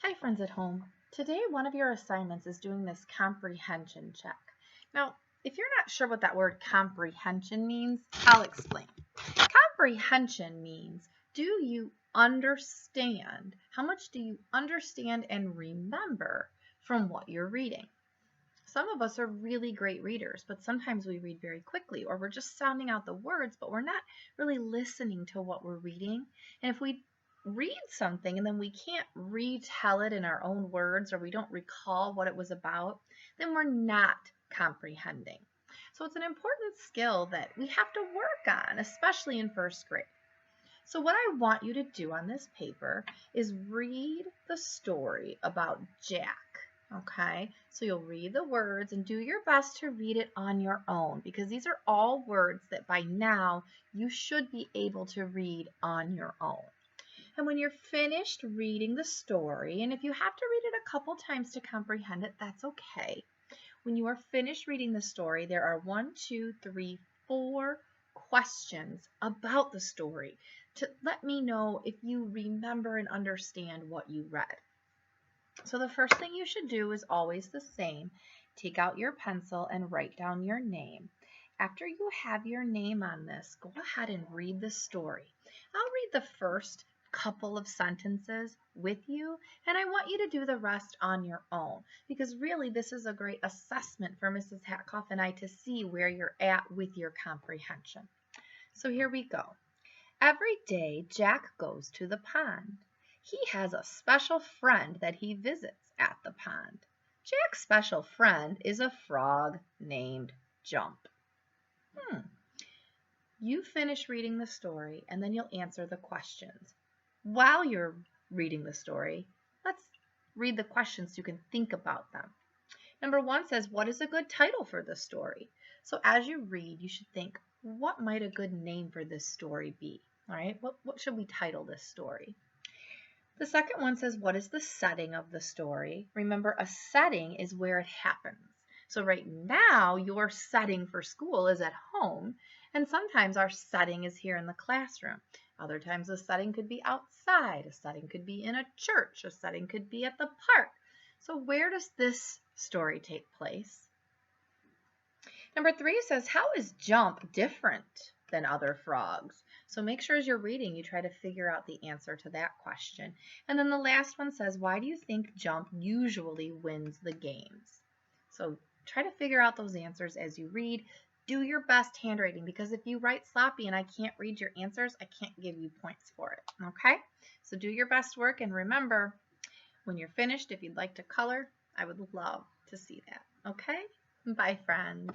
Hi friends at home. Today one of your assignments is doing this comprehension check. Now, if you're not sure what that word comprehension means, I'll explain. Comprehension means, do you understand? How much do you understand and remember from what you're reading? Some of us are really great readers, but sometimes we read very quickly, or we're just sounding out the words, but we're not really listening to what we're reading. And if we read something and then we can't retell it in our own words, or we don't recall what it was about, then we're not comprehending. So it's an important skill that we have to work on, especially in first grade. So what I want you to do on this paper is read the story about Jack. Okay, so you'll read the words and do your best to read it on your own, because these are all words that by now you should be able to read on your own. And when you're finished reading the story, and if you have to read it a couple times to comprehend it, that's okay. When you are finished reading the story, there are 4 questions about the story to let me know if you remember and understand what you read. So the first thing you should do is always the same. Take out your pencil and write down your name. After you have your name on this, go ahead and read the story. I'll read the first couple of sentences with you, and I want you to do the rest on your own, because really this is a great assessment for Mrs. Hatkoff and I to see where you're at with your comprehension. So here we go. Every day Jack goes to the pond. He has a special friend that he visits at the pond. Jack's special friend is a frog named Jump. You finish reading the story and then you'll answer the questions. While you're reading the story, let's read the questions so you can think about them. Number 1 says, what is a good title for the story? So as you read, you should think, what might a good name for this story be? All right, what should we title this story? The second one says, what is the setting of the story? Remember, a setting is where it happens. So right now, your setting for school is at home, and sometimes our setting is here in the classroom. Other times the setting could be outside, a setting could be in a church, a setting could be at the park. So where does this story take place? Number 3 says, how is Jump different than other frogs? So make sure as you're reading, you try to figure out the answer to that question. And then the last one says, why do you think Jump usually wins the games? So try to figure out those answers as you read. Do your best handwriting, because if you write sloppy and I can't read your answers, I can't give you points for it. Okay? So do your best work, and remember, when you're finished, if you'd like to color, I would love to see that. Okay? Bye, friends.